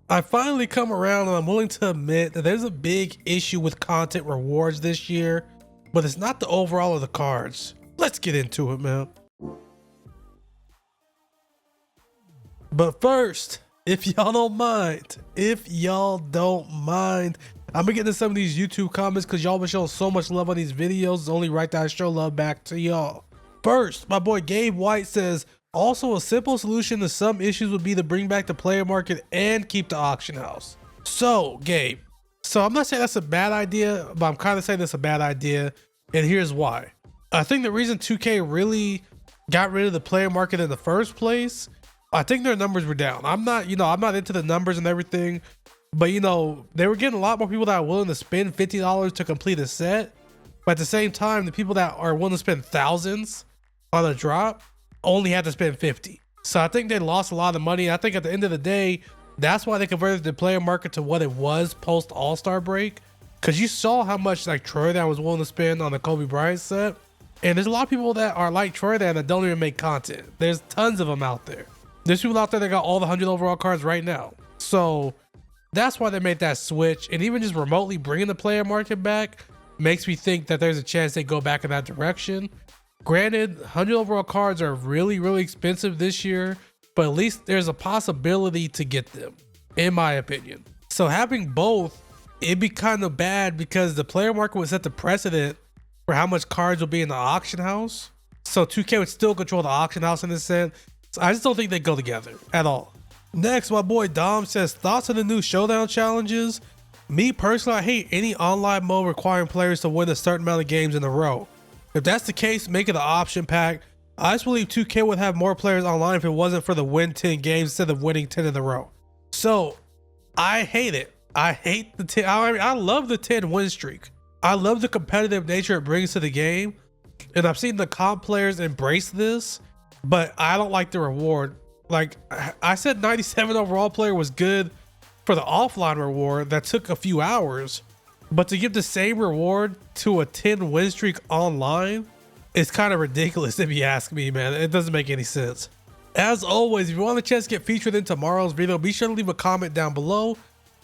I finally come around and I'm willing to admit that there's a big issue with content rewards this year, but it's not the overall of the cards. Let's get into it, man. But first, if y'all don't mind, I'm gonna get into some of these YouTube comments because y'all been showing so much love on these videos. It's only right that I show love back to y'all. First, my boy Gabe White says, also a simple solution to some issues would be to bring back the player market and keep the auction house. So, Gabe, I'm not saying that's a bad idea, but I'm kind of saying that's a bad idea, and here's why. I think the reason 2K really got rid of the player market in the first place, I think their numbers were down. I'm not into the numbers and everything, but they were getting a lot more people that are willing to spend $50 to complete a set. But at the same time, the people that are willing to spend thousands on a drop only had to spend 50. So I think they lost a lot of money. I think at the end of the day, that's why they converted the player market to what it was post All-Star break. Because you saw how much like Troydan was willing to spend on the Kobe Bryant set. And there's a lot of people that are like Troydan that don't even make content. There's tons of them out there. There's people out there that got all the 100 overall cards right now. So that's why they made that switch. And even just remotely bringing the player market back makes me think that there's a chance they go back in that direction. Granted, 100 overall cards are really, really expensive this year, but at least there's a possibility to get them, in my opinion. So having both, it'd be kind of bad because the player market would set the precedent for how much cards will be in the auction house. So 2K would still control the auction house in this sense. So I just don't think they go together at all. Next, my boy Dom says, thoughts on the new showdown challenges? Me personally, I hate any online mode requiring players to win a certain amount of games in a row. If that's the case, make it an option pack. I just believe 2K would have more players online if it wasn't for the win 10 games instead of winning 10 in a row. So I hate it. I hate the 10. I love the 10 win streak. I love the competitive nature it brings to the game. And I've seen the comp players embrace this, but I don't like the reward. Like I said, 97 overall player was good for the offline reward that took a few hours. But to give the same reward to a 10 win streak online is kind of ridiculous if you ask me, man. It doesn't make any sense. As always, if you want a chance to get featured in tomorrow's video, be sure to leave a comment down below.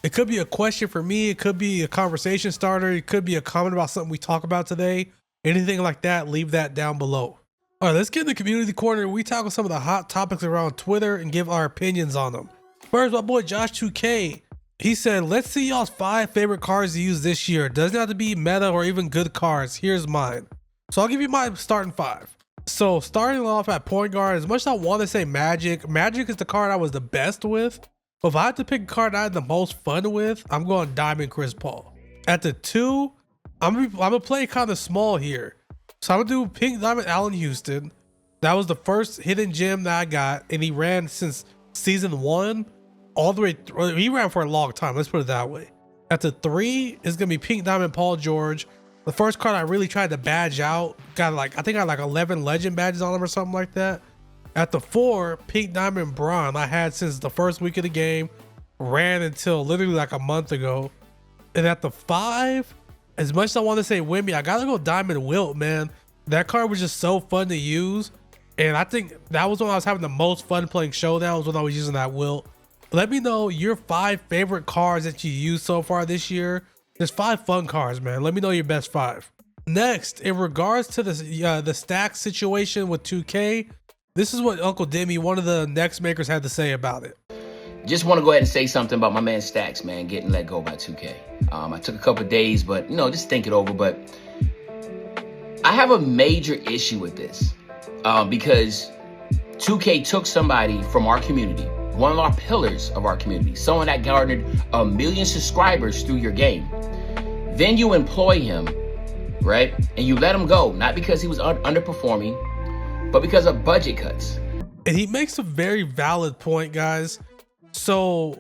It could be a question for me. It could be a conversation starter. It could be a comment about something we talk about today. Anything like that, leave that down below. All right, let's get in the community corner. We tackle some of the hot topics around Twitter and give our opinions on them. First, my boy Josh 2K. He said, let's see y'all's 5 favorite cards to use this year. Doesn't have to be meta or even good cards. Here's mine. So I'll give you my starting 5. So starting off at point guard, as much as I want to say Magic is the card I was the best with. But if I had to pick a card I had the most fun with, I'm going Diamond Chris Paul. At the 2, I'm gonna play kind of small here. So I'm gonna do Pink Diamond Allen Houston. That was the first hidden gem that I got, and he ran since season 1. All the way through. He ran for a long time, let's put it that way. At the 3 is gonna be Pink Diamond Paul George. The first card I really tried to badge out, got like, I think I had like 11 legend badges on him or something like that. At the 4, Pink Diamond Braun, I had since the first week of the game, ran until literally like a month ago. And at the 5, as much as I want to say Wimby, I gotta go Diamond Wilt, man. That card was just so fun to use, and I think that was when I was having the most fun playing showdowns, when I was using that Wilt. Let me know your 5 favorite cards that you used so far this year. There's 5 fun cards, man. Let me know your best 5. Next, in regards to the stack situation with 2K, this is what Uncle Demi, one of the next makers, had to say about it. Just want to go ahead and say something about my man Stacks, man, getting let go by 2K. I took a couple of days, but just think it over. But I have a major issue with this because 2K took somebody from our community, one of our pillars of our community, someone that garnered 1 million subscribers through your game. Then you employ him, right? And you let him go, not because he was underperforming, but because of budget cuts. And he makes a very valid point, guys. So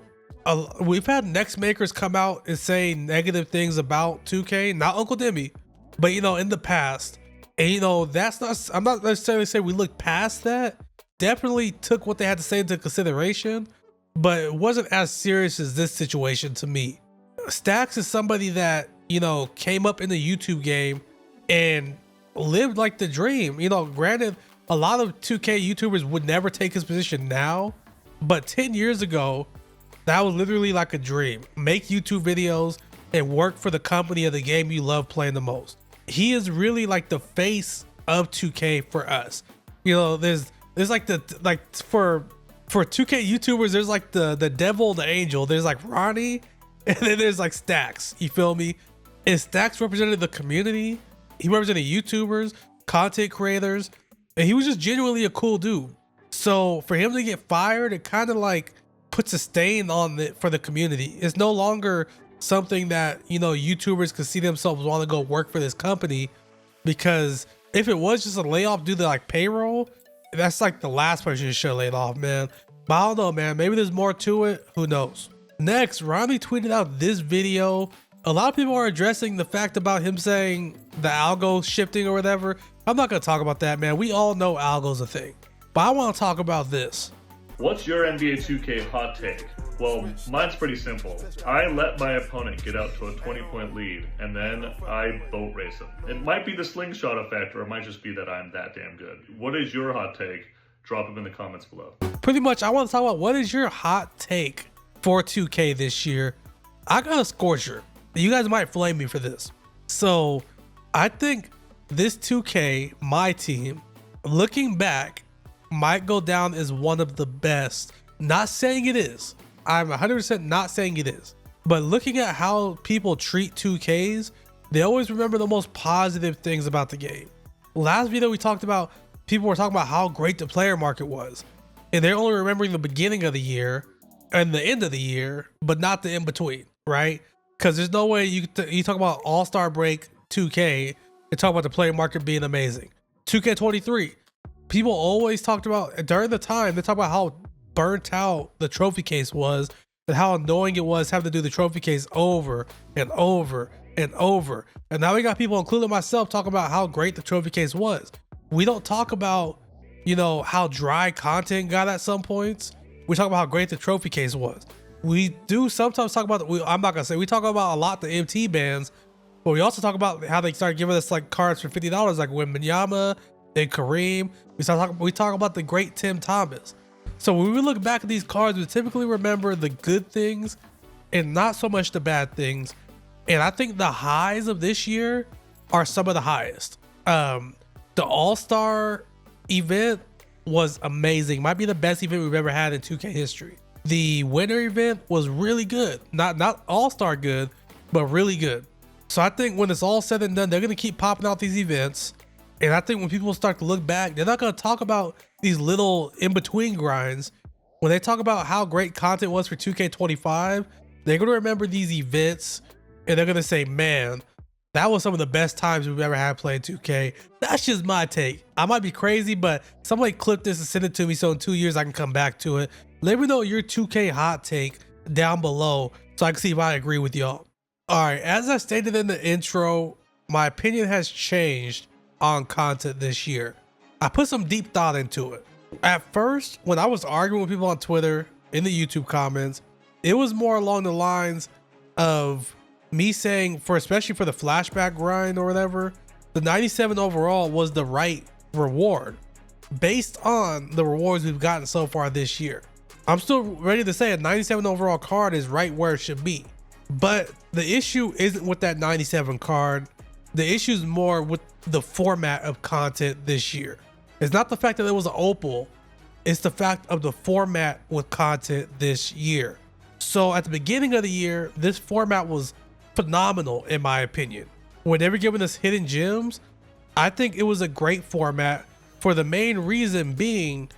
we've had next makers come out and say negative things about 2K, not Uncle Demi, but in the past. And that's not, I'm not necessarily saying we look past that. Definitely took what they had to say into consideration, but it wasn't as serious as this situation to me. Stacks is somebody that, came up in the YouTube game and lived like the dream. Granted, a lot of 2K YouTubers would never take his position now, but 10 years ago, That was literally like a dream. Make YouTube videos and work for the company of the game you love playing the most. He is really like the face of 2K for us. You know, there's like for 2K YouTubers, there's like the devil, the angel. There's like Ronnie, and then there's like Stacks. You feel me? And Stacks represented the community. He represented YouTubers, content creators, and he was just genuinely a cool dude. So for him to get fired, it kind of like puts a stain on it for the community. It's no longer something that, you know, YouTubers could see themselves want to go work for this company, because if it was just a layoff due to like payroll, that's like the last person you should have laid off, man. But I don't know, man. Maybe there's more to it. Who knows? Next, Ronnie tweeted out this video. A lot of people are addressing the fact about him saying the algo shifting or whatever. I'm not gonna talk about that, man. We all know algo's a thing. But I want to talk about this. What's your NBA 2K hot take? Well, mine's pretty simple. I let my opponent get out to a 20-point lead, and then I boat race him. It might be the slingshot effect, or it might just be that I'm that damn good. What is your hot take? Drop them in the comments below. Pretty much, I want to talk about what is your hot take for 2K this year. I got a scorcher. You guys might flame me for this. So I think this 2K, MyTeam, looking back, might go down as one of the best. Not saying it is. I'm 100% not saying it is. But looking at how people treat 2Ks, they always remember the most positive things about the game. Last video we talked about, people were talking about how great the player market was. And they're only remembering the beginning of the year and the end of the year, but not the in-between, right? Because there's no way you talk about All-Star Break 2K and talk about the player market being amazing. 2K23, people always talked about, during the time, they talk about how burnt out the trophy case was and how annoying it was having to do the trophy case over and over and over. And now we got people, including myself, talking about how great the trophy case was. We don't talk about, you know, how dry content got at some points. We talk about how great the trophy case was. We do sometimes talk about, I'm not gonna say, we talk about a lot the MT bans, but we also talk about how they started giving us like cards for $50, like Wembanyama and Kareem. We talk about the great Tim Thomas. So when we look back at these cards, we typically remember the good things and not so much the bad things. And I think the highs of this year are some of the highest. The All-Star event was amazing. Might be the best event we've ever had in 2K history. The winter event was really good. Not All-Star good, but really good. So I think when it's all said and done, they're going to keep popping out these events. And I think when people start to look back, they're not going to talk about these little in-between grinds. When they talk about how great content was for 2K25, they're going to remember these events and they're going to say, man, that was some of the best times we've ever had playing 2K. That's just my take. I might be crazy, but somebody clip this and send it to me so in 2 years I can come back to it. Let me know your 2K hot take down below so I can see if I agree with y'all. All right, as I stated in the intro, my opinion has changed on content this year. I put some deep thought into it. At first, when I was arguing with people on Twitter, in the YouTube comments, it was more along the lines of me saying, especially for the flashback grind or whatever, the 97 overall was the right reward based on the rewards we've gotten so far this year. I'm still ready to say a 97 overall card is right where it should be. But the issue isn't with that 97 card. The issue is more with the format of content this year. It's not the fact that it was an opal. It's the fact of the format with content this year. So at the beginning of the year, this format was phenomenal in my opinion. When they were giving us hidden gems, I think it was a great format for the main reason being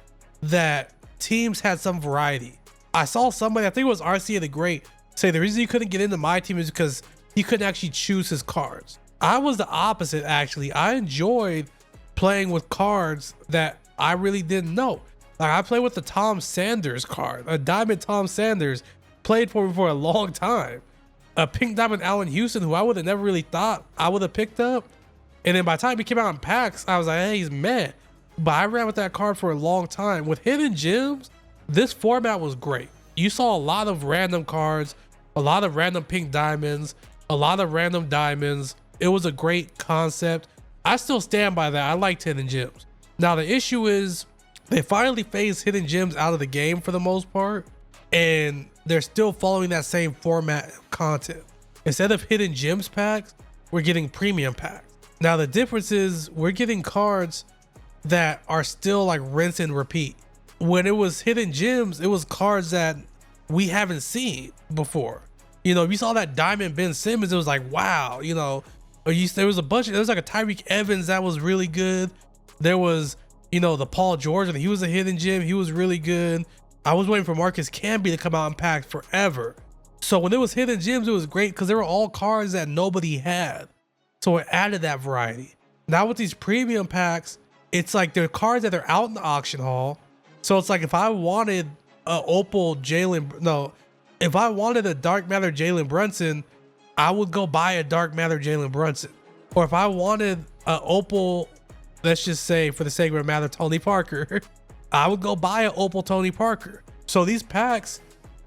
that teams had some variety. I saw somebody, I think it was RC the Great, say the reason he couldn't get into MyTeam is because he couldn't actually choose his cards. I was the opposite actually. I enjoyed playing with cards that I really didn't know. Like I played with the Tom Sanders card, a diamond Tom Sanders, played for me for a long time. A pink diamond Allen Houston, who I would have never really thought I would have picked up. And then by the time he came out in packs, I was like, hey, he's mad. But I ran with that card for a long time. With hidden gems, this format was great. You saw a lot of random cards, a lot of random pink diamonds, a lot of random diamonds. It was a great concept. I still stand by that. I liked hidden gems. Now the issue is they finally phased hidden gems out of the game for the most part. And they're still following that same format of content. Instead of hidden gems packs, we're getting premium packs. Now the difference is we're getting cards that are still like rinse and repeat. When it was hidden gems, it was cards that we haven't seen before. You know, if you saw that Diamond Ben Simmons, it was like, wow, you know, there was like a Tyreek Evans that was really good. There was, you know, the Paul George, and he was a hidden gem. He was really good. I was waiting for Marcus Camby to come out and pack forever. So when it was hidden gems, it was great because they were all cards that nobody had. So it added that variety. Now with these premium packs, it's like they're cards that are out in the auction hall. So it's like if I wanted a Opal if I wanted a Dark Matter Jalen Brunson, I would go buy a Dark Matter Jalen Brunson. Or if I wanted a Opal, let's just say for the sake of matter, Tony Parker, I would go buy an Opal Tony Parker. So these packs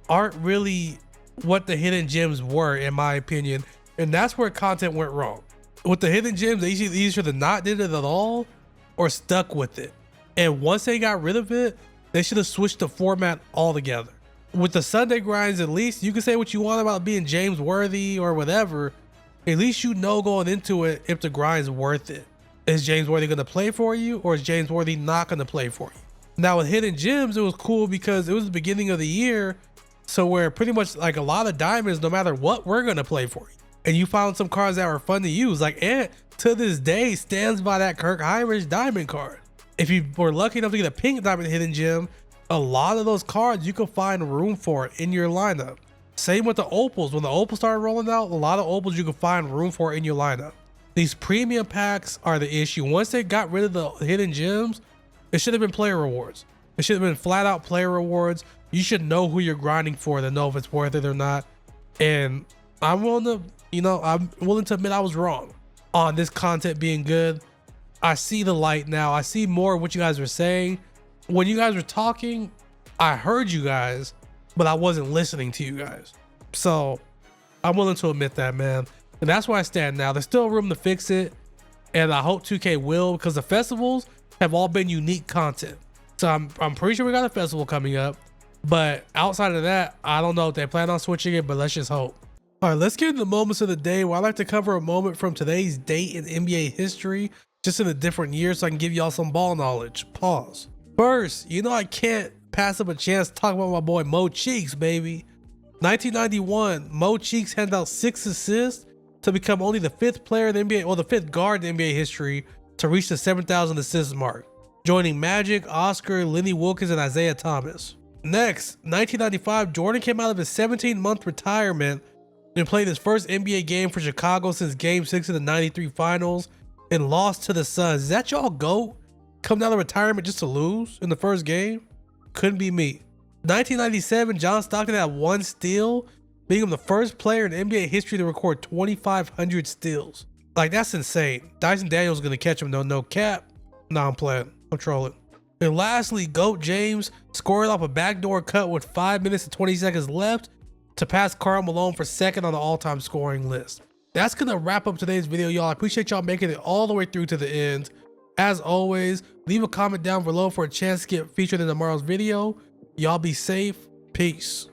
aren't really what the hidden gems were, in my opinion. And that's where content went wrong. With the hidden gems, they either should have not did it at all or stuck with it. And once they got rid of it, they should have switched the format altogether. With the Sunday grinds, at least you can say what you want about being James Worthy or whatever. At least you know going into it if the grind's worth it. Is James Worthy going to play for you, or is James Worthy not going to play for you? Now with hidden gems, it was cool because it was the beginning of the year. So where pretty much like a lot of diamonds, no matter what, we're going to play for you. And you found some cards that were fun to use. Like Ant to this day stands by that Kirk Heinrich diamond card. If you were lucky enough to get a pink diamond hidden gem, a lot of those cards you could find room for in your lineup. Same with the opals. When the opals started rolling out, a lot of opals you could find room for in your lineup. These premium packs are the issue. Once they got rid of the hidden gems, it should have been player rewards. It should have been flat out player rewards. You should know who you're grinding for to know if it's worth it or not. And I'm willing to admit I was wrong on this content being good. I see the light now. I see more of what you guys were saying. When you guys were talking, I heard you guys, but I wasn't listening to you guys. So I'm willing to admit that, man. And that's where I stand now. There's still room to fix it. And I hope 2K will, because the festivals have all been unique content. So I'm pretty sure we got a festival coming up. But outside of that, I don't know if they plan on switching it, but let's just hope. All right, let's get into the moments of the day where I like to cover a moment from today's date in NBA history, just in a different year, so I can give y'all some ball knowledge. Pause. First, you know I can't pass up a chance to talk about my boy Mo Cheeks, baby. 1991, Mo Cheeks handed out 6 assists to become only the 5th player in the NBA, or the 5th guard in NBA history to reach the 7,000 assists mark, joining Magic, Oscar, Lenny Wilkins, and Isaiah Thomas. Next, 1995, Jordan came out of his 17-month retirement and played his first NBA game for Chicago since Game 6 of the 93 finals and lost to the Suns. Is that y'all GOAT? Coming out of retirement just to lose in the first game? Couldn't be me. 1997, John Stockton had 1 steal, making him the first player in NBA history to record 2,500 steals. Like, that's insane. Dyson Daniels is gonna catch him though, no cap. Nah, I'm playing. I'm trolling. And lastly, GOAT James scored off a backdoor cut with 5 minutes and 20 seconds left to pass Karl Malone for 2nd on the all-time scoring list. That's gonna wrap up today's video, y'all. I appreciate y'all making it all the way through to the end. As always, leave a comment down below for a chance to get featured in tomorrow's video. Y'all be safe. Peace.